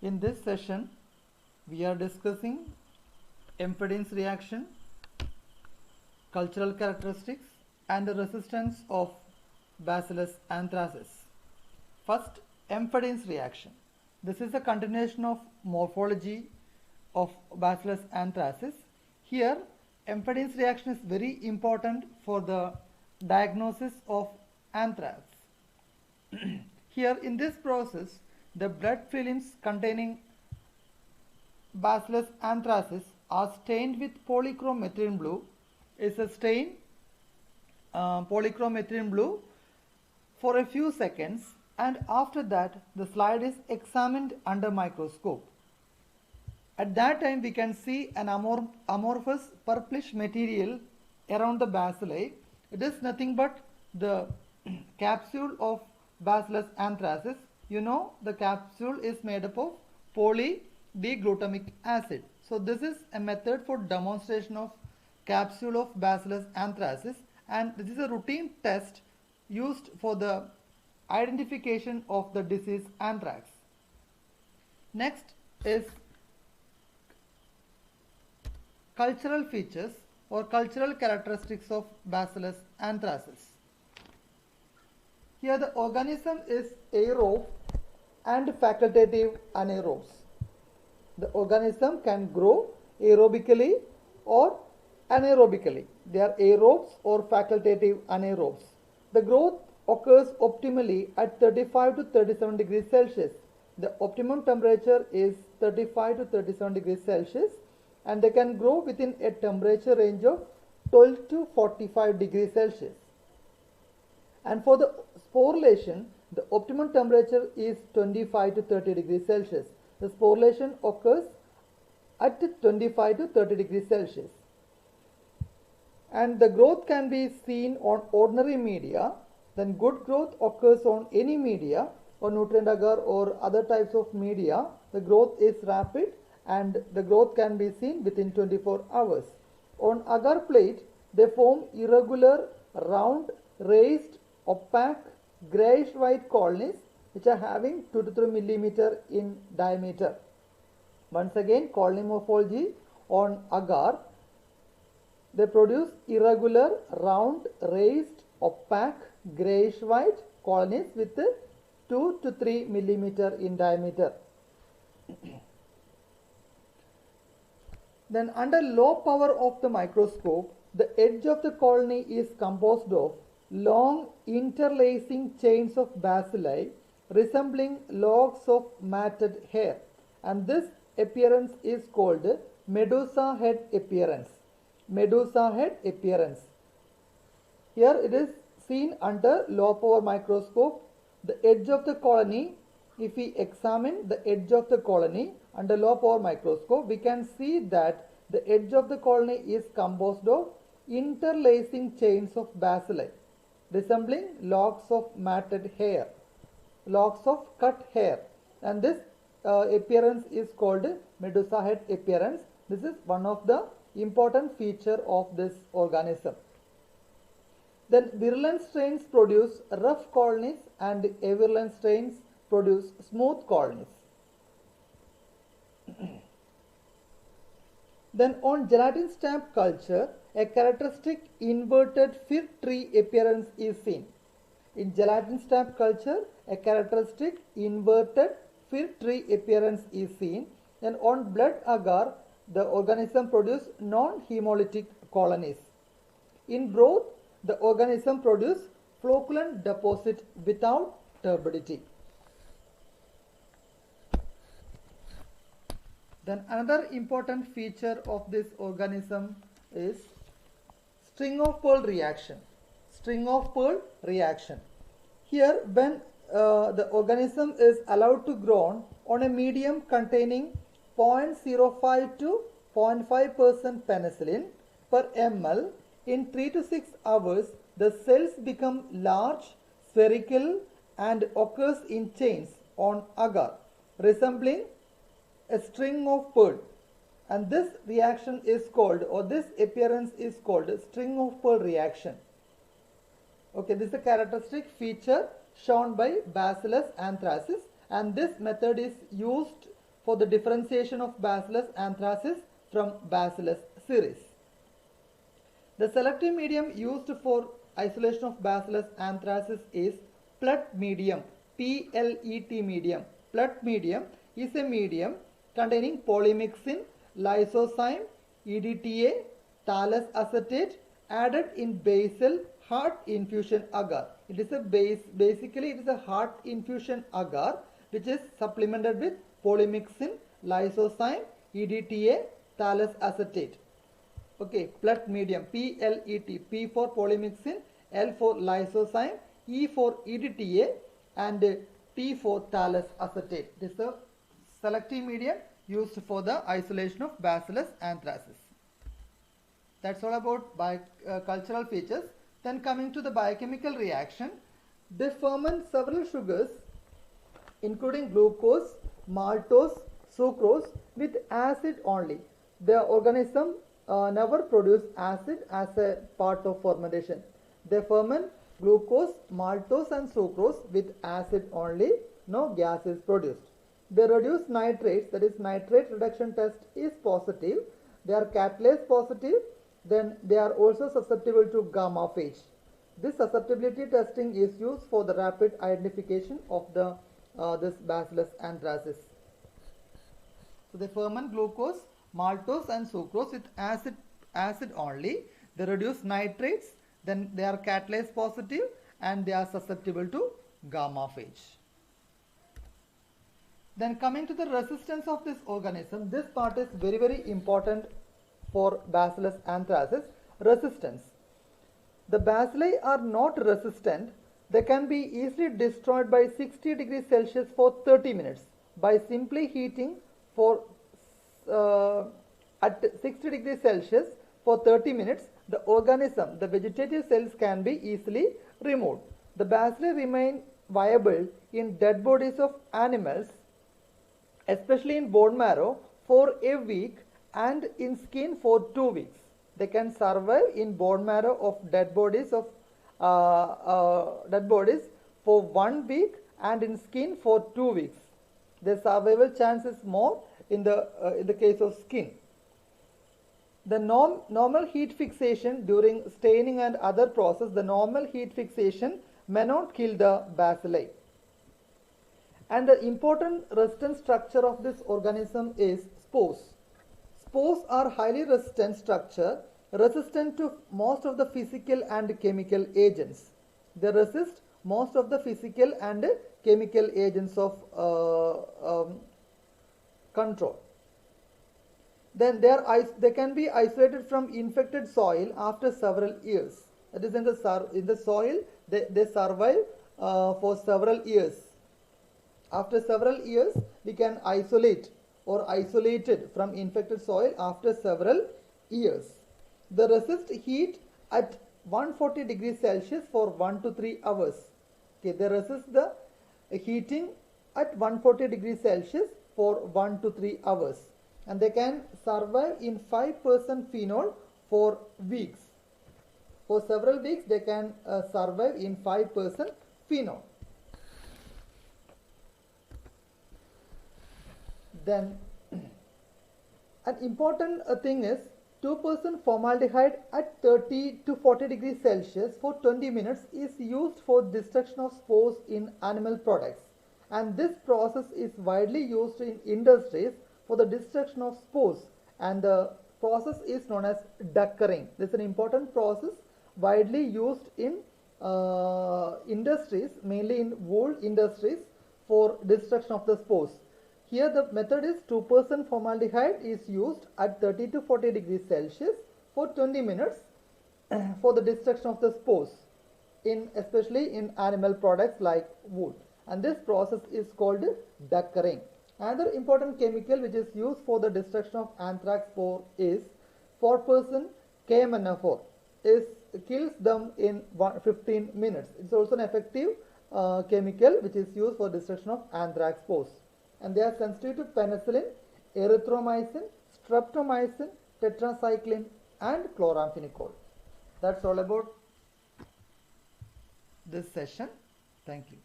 In this session, we are discussing impedance reaction, cultural characteristics, and the resistance of Bacillus anthracis. First, impedance reaction. This is a continuation of morphology of Bacillus anthracis. Here, impedance reaction is very important for the diagnosis of anthrax. Here, in this process, the blood films containing Bacillus anthracis are stained with polychrome methylene blue. Is a stain polychrome methylene blue for a few seconds, and after that the slide is examined under microscope. At that time we can see an amorphous purplish material around the bacilli. It is nothing but the capsule of Bacillus anthracis. You know, the capsule is made up of poly-D-glutamic acid. So this is a method for demonstration of capsule of Bacillus anthracis, and this is a routine test used for the identification of the disease anthrax. Next is cultural features or cultural characteristics of Bacillus anthracis. Here the organism is aerobe and facultative anaerobes. The organism can grow aerobically or anaerobically. They are aerobes or facultative anaerobes. The growth occurs optimally at 35 to 37 degrees Celsius. The optimum temperature is 35 to 37 degrees Celsius, and they can grow within a temperature range of 12 to 45 degrees Celsius. And for the sporulation, the optimum temperature is 25 to 30 degrees Celsius. The sporulation occurs at 25 to 30 degrees Celsius. And the growth can be seen on ordinary media. Then good growth occurs on any media or nutrient agar or other types of media. The growth is rapid and the growth can be seen within 24 hours. On agar plate, they form irregular, round, raised, opaque, grayish white colonies which are having 2 to 3 millimeter in diameter. Once again, colony morphology on agar. They produce irregular, round, raised, opaque, grayish white colonies with 2 to 3 millimeter in diameter. Then under low power of the microscope, the edge of the colony is composed of long interlacing chains of bacilli resembling locks of matted hair, and this appearance is called Medusa head appearance. Medusa head appearance. Here it is seen under low power microscope. The edge of the colony, if we examine the edge of the colony under low power microscope, we can see that the edge of the colony is composed of interlacing chains of bacilli resembling locks of matted hair, locks of cut hair, and this appearance is called Medusa head appearance. This is one of the important feature of this organism. Then virulent strains produce rough colonies and avirulent strains produce smooth colonies. Then on gelatin stamp culture, a characteristic inverted fir tree appearance is seen. In gelatin stamp culture, a characteristic inverted fir tree appearance is seen. And on blood agar, the organism produces non-hemolytic colonies. In broth, the organism produces flocculent deposit without turbidity. Then another important feature of this organism is string of pearl reaction. String of pearl reaction. Here, when the organism is allowed to grow on a medium containing 0.05 to 0.5% penicillin per ml, in 3 to 6 hours, the cells become large, spherical, and occurs in chains on agar, resembling a string of pearl. And this reaction is called, or this appearance is called, string of pearl reaction. Okay, this is a characteristic feature shown by Bacillus anthracis, and this method is used for the differentiation of Bacillus anthracis from Bacillus cereus. The selective medium used for isolation of Bacillus anthracis is PLET medium, PLET medium. PLET medium is a medium containing polymyxin, lysozyme, EDTA, thallus acetate added in basal heart infusion agar. It is a basically it is a heart infusion agar which is supplemented with polymyxin, lysozyme, EDTA, thallus acetate. Okay, PLET medium, PLET, P for polymyxin, L for lysozyme, E for EDTA and T for thallus acetate. This is a selective medium used for the isolation of Bacillus anthracis. That's all about cultural features. Then coming to the biochemical reaction, they ferment several sugars including glucose, maltose, sucrose with acid only. The organism never produce acid as a part of fermentation. They ferment glucose, maltose and sucrose with acid only. No gas is produced. They reduce nitrates, that is nitrate reduction test is positive. They are catalase positive. Then they are also susceptible to gamma phage. This susceptibility testing is used for the rapid identification of the this Bacillus anthracis. So they ferment glucose, maltose and sucrose with acid only. They reduce nitrates. Then they are catalase positive and they are susceptible to gamma phage. Then coming to the resistance of this organism, this part is very important for Bacillus anthracis. Resistance. The bacilli are not resistant. They can be easily destroyed by 60 degrees Celsius for 30 minutes by simply heating for at 60 degrees Celsius for 30 minutes. The organism, the vegetative cells can be easily removed. The bacilli remain viable in dead bodies of animals, especially in bone marrow, for a week and in skin for 2 weeks. They can survive in bone marrow of dead bodies for 1 week and in skin for 2 weeks. The survival chance is more in the case of skin. The normal heat fixation during staining and other process, the normal heat fixation may not kill the bacilli. And the important resistant structure of this organism is spores. Spores are highly resistant structure, resistant to most of the physical and chemical agents. They resist most of the physical and chemical agents of control. Then they can be isolated from infected soil after several years. That is, in the soil they survive for several years. After several years, we can isolate or isolated from infected soil after several years. They resist heat at 140 degrees Celsius for 1 to 3 hours. Okay, they resist the heating at 140 degrees Celsius for 1 to 3 hours. And they can survive in 5% phenol for weeks. For several weeks, they can survive in 5% phenol. Then an important thing is 2% formaldehyde at 30 to 40 degrees Celsius for 20 minutes is used for destruction of spores in animal products. And this process is widely used in industries for the destruction of spores, and the process is known as duckering. This is an important process widely used in industries, mainly in wool industries, for destruction of the spores. Here the method is 2% formaldehyde is used at 30 to 40 degrees Celsius for 20 minutes for the destruction of the spores, especially in animal products like wool. And this process is called duckering. Another important chemical which is used for the destruction of anthrax spore is 4% KMNO4. Kills them in 15 minutes. It's also an effective chemical which is used for destruction of anthrax spores. And they are sensitive to penicillin, erythromycin, streptomycin, tetracycline and chloramphenicol. That's all about this session. Thank you.